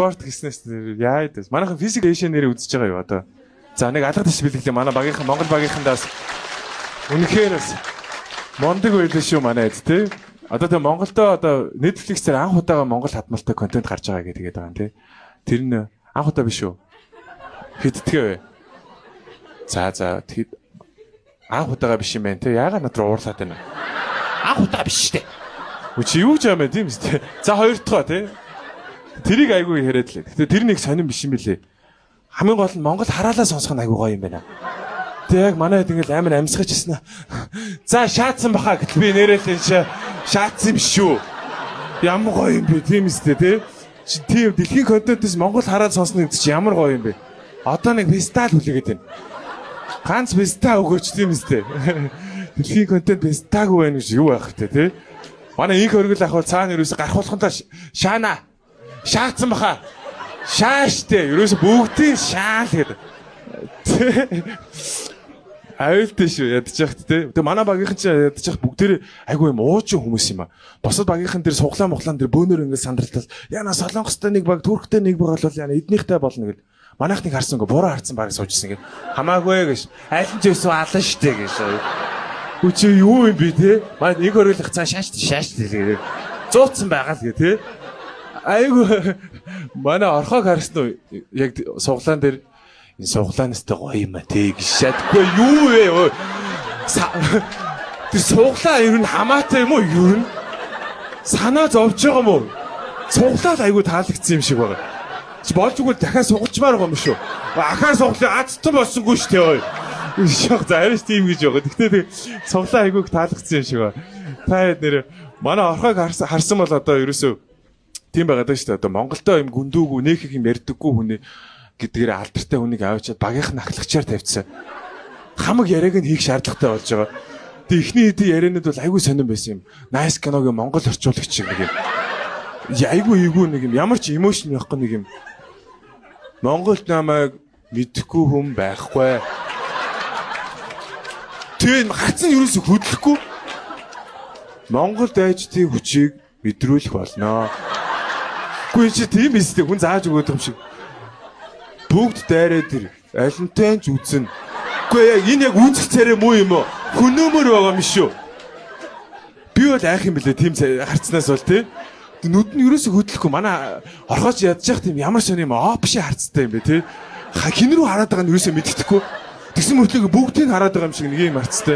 спорт гэснээс яа гэдэг. Манайхан физик эшээ нэрээ үзэж байгаа юу одоо. За нэг алга таш бэлгэлээ манай багийнхан Монгол багийнхандаас үнэхээр мондөг байлаа шүү манайд тий. Одоо тэг Монголдо одоо Netflix-ээр анх удаага Монгол хадмалтай контент гарч байгаа гэдэг байгаа юм тий. Тэр нь анх удаа биш үү? Хэдтгэв вэ? За тэгэд анх удаага биш юм байна тий. Яагаад над руу уурлаад байна? Анх удаа биш штэ. Үчи юу гэж юм бэ тийм үстэй. За хоёр дахь тий. Тэрийг айгүй яриад лээ. Гэтэ тэр нэг сонирн биш юм билээ. Хамгийн гол нь Монгол хараалаа сонсох нь айгүй гоё юм байна. Тэг яг манайд ингээл амар амьсгаж ирсэн. За шаацсан баха гэтэл би нэрэл энэ шаацсан юм шүү. Ямар гоё юм бэ тийм үстэй тий. Тийм дэлхийн контентээс Монгол хараад сонсно гэдэг чинь ямар гоё юм бэ. Одоо нэг фестивал хүлээгээд байна. Ганц фестивал өгөөч тийм үстэй. Дэлхийн контент фестивал байна гэж юу байх вэ тий. Манай инх өргөл ахвал цаана юусэн гарахуулхантаа шаана. Шаацсан баха. Шааштэй. Юусэн бүгдийн шаал гэдэг. Аюултай шүү ядчих те. Тэгээ манай багийнхан ч ядчих бүгдээр айгүй юм уучин хүмүүс юм а. Босод багийнхан дээр суглаа мохлаан дээр бөөнөр ингээд сандралтал. Яна Солонгостой нэг баг, Турктэй нэг баг бол яна эднийхтэй болно гэл. Манайхныг харсангүй буруу харсан баг суужсэн гэл. Хамаагүй гэж. Аль нь ч өсөө алан штэ гэж. Үчи юу юм бэ те? Манай нэг хөргөлөх цаа шааштай тэгээд зууцсан байгаа л гэ те. Айгүй манай орхог харсан уу яг суглаан дээр энэ суглаанастай гоё юм а тий гэж шатгүй юу вэ? Тэр суглаа ер нь хамаатай юм уу ер нь? Санаа зовж байгаа юм уу? Суглаа л айгүй таалагдсан юм шиг байгаа. Чи болж игэл дахиад сугалчмаар байгаа юм шүү. Ахаа суглаа азтан болсонгүй шүү дээ. Шах зарж тийм гэж байгаа. Тэгтээ суглаа айгүй таалагдсан юм шиг байна. Та нэр манай орхог харсан бол одоо ерөөсөө тийм байгаа даа шүү дээ. Одоо Монголдо юм гүндүүгүү нөх их юм ярьдаггүй хүнээ гэдгээр алдартай хүнийг авчиад багийнх нь ахлагчаар тавьчихсан. Хамаг яриаг нь хийх шаардлагатай болж байгаа. Тэгээ эхний хэдийн яриануд бол айгүй сонирн байсан юм. Nice киногийн Монгол орчуулагч шиг нэг юм. Айгүй нэг юм ямар ч эмошн байхгүй нэг юм. Монголд намайг мэдхгүй хүн байхгүй. Тэгээ хацсан юусэн хөдлөхгүй. Монголд айжтын хүчийг мэдрүүлэх болно. Үгүй чи тийм биз дээ хүн зааж өгөөд юм шиг. Бүгд дайраа тэр алинтай ч үзэн. Үгүй яг энэ яг үүсэх царай муу юм уу? Хөнөөмөр байгаа юм шүү. Би бол айх юм блэ тийм харцнаас бол тий. Нүд нь ерөөсө хөдлөхгүй манай орхооч ядчих тийм ямар сони юм опши харцтай юм бэ тий. Хин рүү хараад байгаа нь ерөөсө мэддэхгүй. Тэгсэн мөртлөө бүгдийг хараад байгаа юм шиг нэг юм харцтай.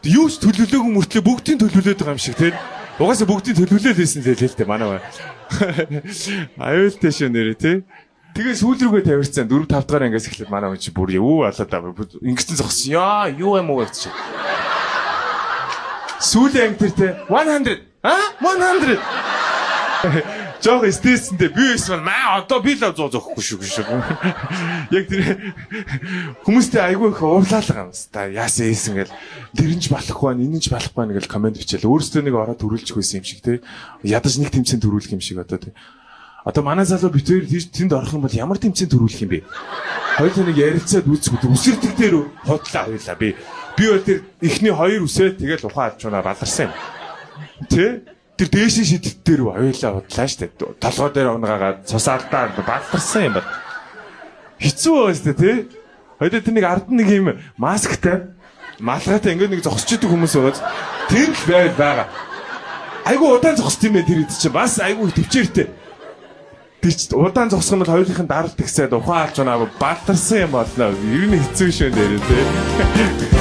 Юу ч төлөвлөөгүй мөртлөө бүгдийг төлөвлөөд байгаа юм шиг тий. Угаасаа бүгдийг төлөвлөөл хэлсэн л дээ манай. Аюултай шүү нэрээ тий. Тэгээ сүүл рүүгээ тавирцсан 4 5 дахь ангиас эхлээд манай хүн чи бүр юу болоод байгаа ингэсэн зогссон. Яа юу юм уу гэж. Сүүлийн анги тэр те 100 100 Жог стейсэндээ би эсвэл маа одоо би л 100 зөөхгүй шүү. Яг тэр хүмүүстэй айгүй их уурлаалгаа юм ста. Яасан ийсэн гэл тэрнж болохгүй байна, энэнж болохгүй байна гэл комент бичээл. Өөрөөсөө нэг ороод төрүүлчих байсан юм шиг те. Ядаж нэг тэмцээн төрүүлэх юм шиг одоо те. Одоо манай залуу битээр тэнд орох юм бол ямар тэмцээн төрүүлэх юм бэ? Хоёул нэг ярилцаад үүсгүүд үсэрдэг дээр хотлоо хоёлаа би. Би бол тэр эхний 2 үсээ тэгэл ухаан алж чунаа баларсан юм. Тэ? Тэр дээшин шидэт дээр хоёлаа хотлаа штэ. Толгой дээр унагаагаад цусаалдаа баларсан юм байна. Хэцүү байгаа штэ тэ? Хоёул тэр нэг ард нэг юм масктай малгайтай ингээд нэг зогсож идэг хүмүүс байгаа. Тэнд л байл байгаа. Айгу удаан зогсд юм бэ тэр хэд чинь бас айгу төвчээртэй. Тэр ч удаан зогсох юм бол хоёулынх нь даралт гисээд ухаан алж унаа баларсан юм боллоо. Ер нь хэцүү шүү нэрээ тэ.